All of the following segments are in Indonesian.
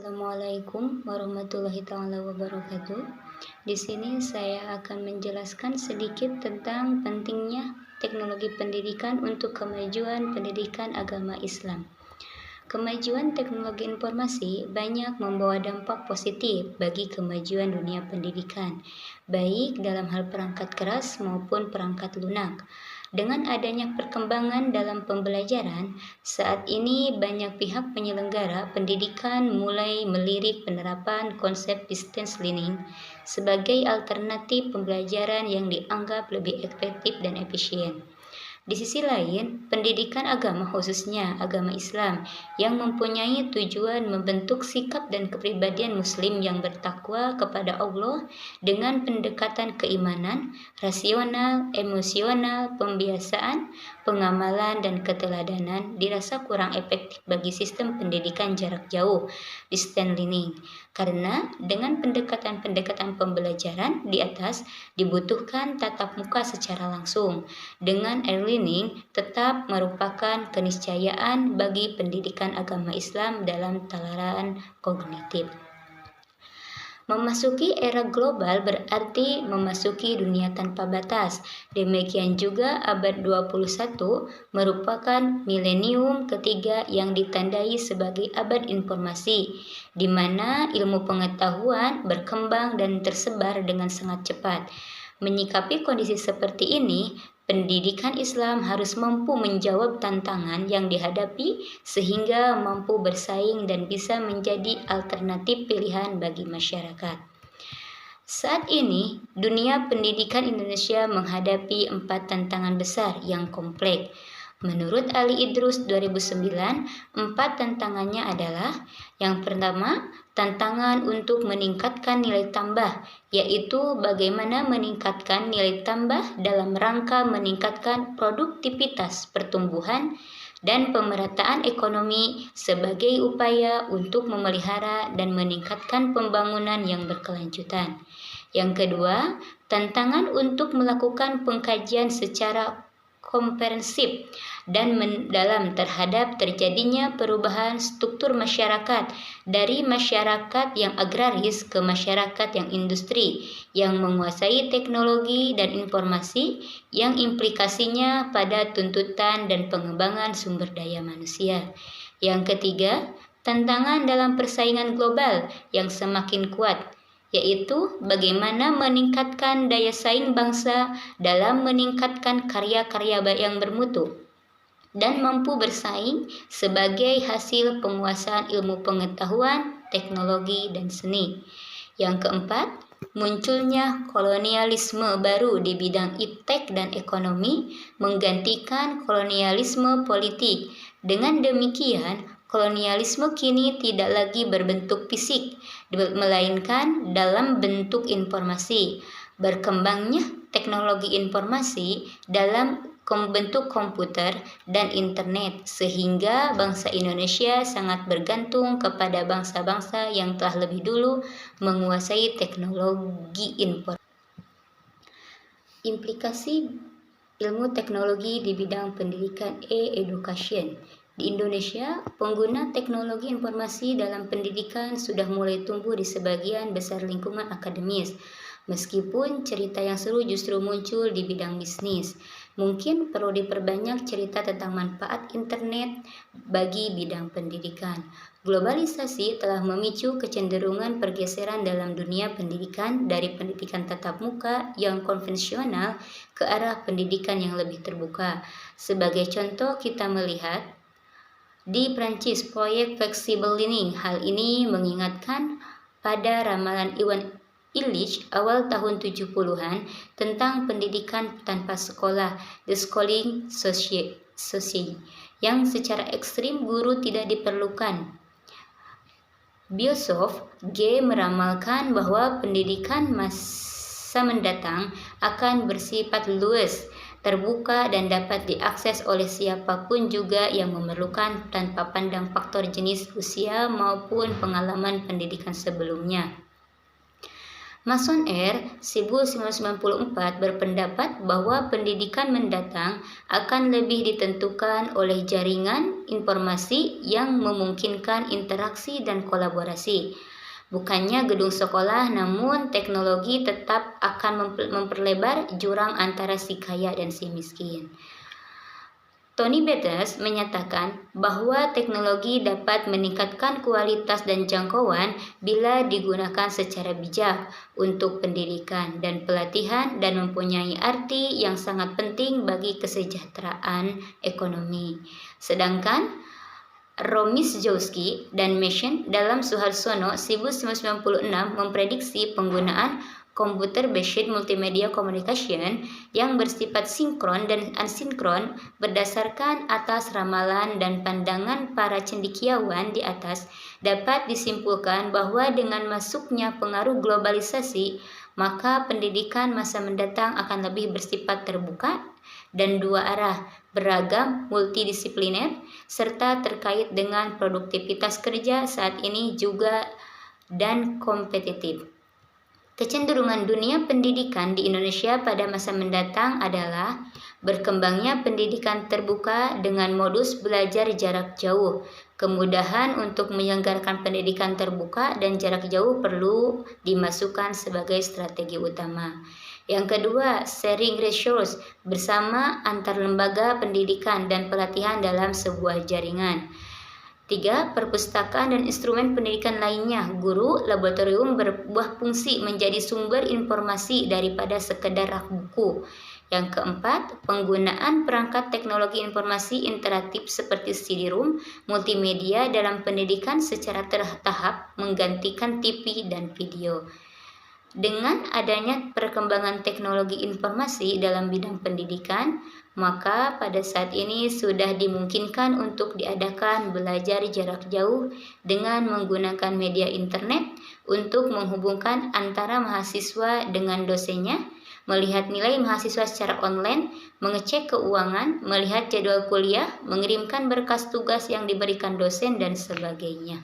Assalamualaikum warahmatullahi taala wabarakatuh. Di sini saya akan menjelaskan sedikit tentang pentingnya teknologi pendidikan untuk kemajuan pendidikan agama Islam. Kemajuan teknologi informasi banyak membawa dampak positif bagi kemajuan dunia pendidikan, baik dalam hal perangkat keras maupun perangkat lunak. Dengan adanya perkembangan dalam pembelajaran, saat ini banyak pihak penyelenggara pendidikan mulai melirik penerapan konsep distance learning sebagai alternatif pembelajaran yang dianggap lebih efektif dan efisien. Di sisi lain, pendidikan agama khususnya agama Islam yang mempunyai tujuan membentuk sikap dan kepribadian muslim yang bertakwa kepada Allah dengan pendekatan keimanan, rasional, emosional, pembiasaan, pengamalan, dan keteladanan dirasa kurang efektif bagi sistem pendidikan jarak jauh, distance learning. Karena dengan pendekatan-pendekatan pembelajaran di atas dibutuhkan tatap muka secara langsung. Dengan e-learning tetap merupakan keniscayaan bagi pendidikan agama Islam dalam tataran kognitif. Memasuki era global berarti memasuki dunia tanpa batas. Demikian juga abad 21 merupakan milenium ketiga yang ditandai sebagai abad informasi, di mana ilmu pengetahuan berkembang dan tersebar dengan sangat cepat. Menyikapi kondisi seperti ini, pendidikan Islam harus mampu menjawab tantangan yang dihadapi sehingga mampu bersaing dan bisa menjadi alternatif pilihan bagi masyarakat. Saat ini, dunia pendidikan Indonesia menghadapi 4 tantangan besar yang kompleks. Menurut Ali Idrus 2009, 4 tantangannya adalah: yang pertama, tantangan untuk meningkatkan nilai tambah, yaitu bagaimana meningkatkan nilai tambah dalam rangka meningkatkan produktivitas pertumbuhan dan pemerataan ekonomi sebagai upaya untuk memelihara dan meningkatkan pembangunan yang berkelanjutan. Yang kedua, tantangan untuk melakukan pengkajian secara komprehensif dan mendalam terhadap terjadinya perubahan struktur masyarakat dari masyarakat yang agraris ke masyarakat yang industri, yang menguasai teknologi dan informasi, yang implikasinya pada tuntutan dan pengembangan sumber daya manusia. Yang ketiga, tantangan dalam persaingan global yang semakin kuat, yaitu bagaimana meningkatkan daya saing bangsa dalam meningkatkan karya-karya yang bermutu dan mampu bersaing sebagai hasil penguasaan ilmu pengetahuan, teknologi, dan seni. Yang keempat, munculnya kolonialisme baru di bidang iptek dan ekonomi menggantikan kolonialisme politik. Dengan demikian, kolonialisme kini tidak lagi berbentuk fisik, melainkan dalam bentuk informasi. Berkembangnya teknologi informasi dalam bentuk komputer dan internet, sehingga bangsa Indonesia sangat bergantung kepada bangsa-bangsa yang telah lebih dulu menguasai teknologi informasi. Implikasi ilmu teknologi di bidang pendidikan e-education. Di Indonesia, pengguna teknologi informasi dalam pendidikan sudah mulai tumbuh di sebagian besar lingkungan akademis. Meskipun cerita yang seru justru muncul di bidang bisnis. Mungkin perlu diperbanyak cerita tentang manfaat internet bagi bidang pendidikan. Globalisasi telah memicu kecenderungan pergeseran dalam dunia pendidikan dari pendidikan tatap muka yang konvensional ke arah pendidikan yang lebih terbuka. Sebagai contoh, kita melihat di Prancis proyek flexible learning. Hal ini mengingatkan pada ramalan Iwan Illich awal tahun 70-an tentang pendidikan tanpa sekolah, The Schooling Society, yang secara ekstrim guru tidak diperlukan. Biosoft G meramalkan bahwa pendidikan masa mendatang akan bersifat luas, terbuka, dan dapat diakses oleh siapapun juga yang memerlukan tanpa pandang faktor jenis usia maupun pengalaman pendidikan sebelumnya. Mason R. 1994 berpendapat bahwa pendidikan mendatang akan lebih ditentukan oleh jaringan informasi yang memungkinkan interaksi dan kolaborasi. Bukannya gedung sekolah, namun teknologi tetap akan memperlebar jurang antara si kaya dan si miskin. Tony Betters menyatakan bahwa teknologi dapat meningkatkan kualitas dan jangkauan bila digunakan secara bijak untuk pendidikan dan pelatihan dan mempunyai arti yang sangat penting bagi kesejahteraan ekonomi. Sedangkan Romizhowski dan Mason dalam Suharsono 1996 memprediksi penggunaan computer-based multimedia communication yang bersifat sinkron dan asinkron berdasarkan atas ramalan dan pandangan para cendekiawan di atas dapat disimpulkan bahwa dengan masuknya pengaruh globalisasi maka pendidikan masa mendatang akan lebih bersifat terbuka dan dua arah, beragam, multidisipliner, serta terkait dengan produktivitas kerja saat ini juga dan kompetitif. Kecenderungan dunia pendidikan di Indonesia pada masa mendatang adalah berkembangnya pendidikan terbuka dengan modus belajar jarak jauh. Kemudahan untuk menyelenggarakan pendidikan terbuka dan jarak jauh perlu dimasukkan sebagai strategi utama. Yang kedua, sharing resource bersama antar lembaga pendidikan dan pelatihan dalam sebuah jaringan. 3. Perpustakaan dan instrumen pendidikan lainnya. Guru, laboratorium berbuah fungsi menjadi sumber informasi daripada sekedar rak buku. Yang keempat, penggunaan perangkat teknologi informasi interaktif seperti CD-ROM, multimedia dalam pendidikan secara bertahap menggantikan TV dan video. Dengan adanya perkembangan teknologi informasi dalam bidang pendidikan, maka pada saat ini sudah dimungkinkan untuk diadakan belajar jarak jauh dengan menggunakan media internet untuk menghubungkan antara mahasiswa dengan dosennya, melihat nilai mahasiswa secara online, mengecek keuangan, melihat jadwal kuliah, mengirimkan berkas tugas yang diberikan dosen, dan sebagainya.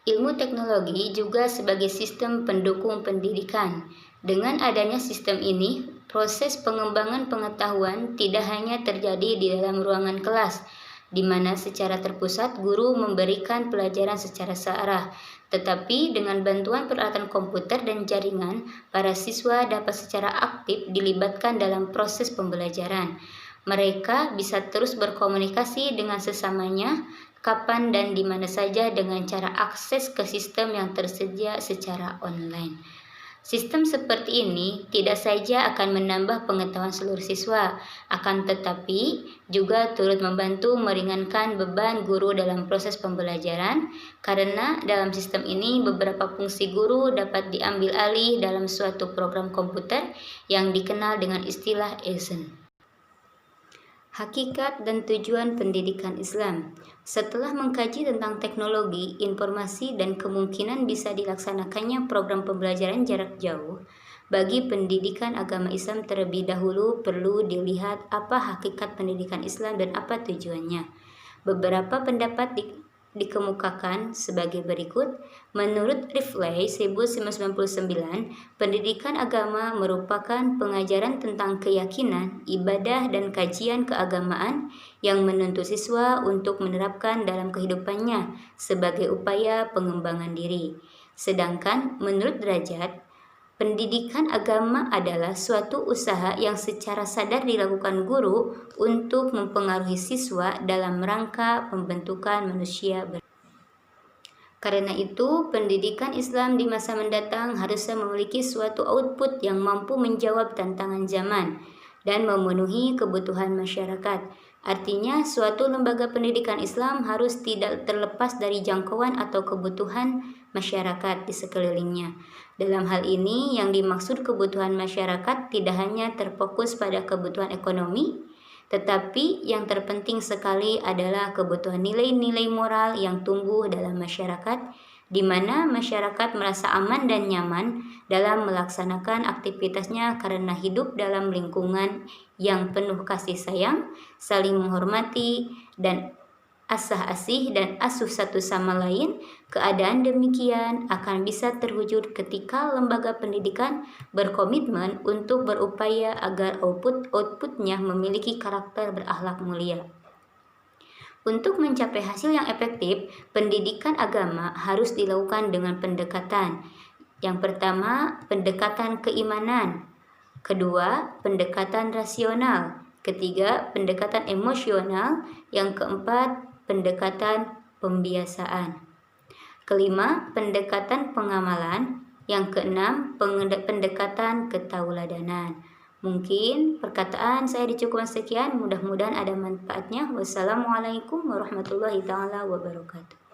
Ilmu teknologi juga sebagai sistem pendukung pendidikan. Dengan adanya sistem ini, proses pengembangan pengetahuan tidak hanya terjadi di dalam ruangan kelas, di mana secara terpusat guru memberikan pelajaran secara searah, tetapi dengan bantuan peralatan komputer dan jaringan, para siswa dapat secara aktif dilibatkan dalam proses pembelajaran. Mereka bisa terus berkomunikasi dengan sesamanya, kapan dan di mana saja dengan cara akses ke sistem yang tersedia secara online. Sistem seperti ini tidak saja akan menambah pengetahuan seluruh siswa, akan tetapi juga turut membantu meringankan beban guru dalam proses pembelajaran, karena dalam sistem ini beberapa fungsi guru dapat diambil alih dalam suatu program komputer yang dikenal dengan istilah Ezen. Hakikat dan tujuan pendidikan Islam. Setelah mengkaji tentang teknologi, informasi, dan kemungkinan bisa dilaksanakannya program pembelajaran jarak jauh, bagi pendidikan agama Islam terlebih dahulu perlu dilihat apa hakikat pendidikan Islam dan apa tujuannya. Beberapa pendapat dikemukakan sebagai berikut. Menurut Rifley 1999, pendidikan agama merupakan pengajaran tentang keyakinan, ibadah, dan kajian keagamaan yang menuntut siswa untuk menerapkan dalam kehidupannya sebagai upaya pengembangan diri. Sedangkan menurut Derajat, pendidikan agama adalah suatu usaha yang secara sadar dilakukan guru untuk mempengaruhi siswa dalam rangka pembentukan manusia. Karena itu, pendidikan Islam di masa mendatang harusnya memiliki suatu output yang mampu menjawab tantangan zaman dan memenuhi kebutuhan masyarakat. Artinya, suatu lembaga pendidikan Islam harus tidak terlepas dari jangkauan atau kebutuhan masyarakat di sekelilingnya. Dalam hal ini, yang dimaksud kebutuhan masyarakat tidak hanya terfokus pada kebutuhan ekonomi, tetapi yang terpenting sekali adalah kebutuhan nilai-nilai moral yang tumbuh dalam masyarakat, di mana masyarakat merasa aman dan nyaman dalam melaksanakan aktivitasnya karena hidup dalam lingkungan yang penuh kasih sayang, saling menghormati, dan asah-asih dan asuh satu sama lain. Keadaan demikian akan bisa terwujud ketika lembaga pendidikan berkomitmen untuk berupaya agar outputnya memiliki karakter berakhlak mulia. Untuk mencapai hasil yang efektif, pendidikan agama harus dilakukan dengan pendekatan. Yang pertama, pendekatan keimanan. Kedua, pendekatan rasional. Ketiga, pendekatan emosional. Yang keempat, pendekatan pembiasaan. Kelima, pendekatan pengamalan. Yang keenam, pendekatan ketauladanan. Mungkin perkataan saya dicukupkan sekian, mudah-mudahan ada manfaatnya. Wassalamualaikum warahmatullahi taala wabarakatuh.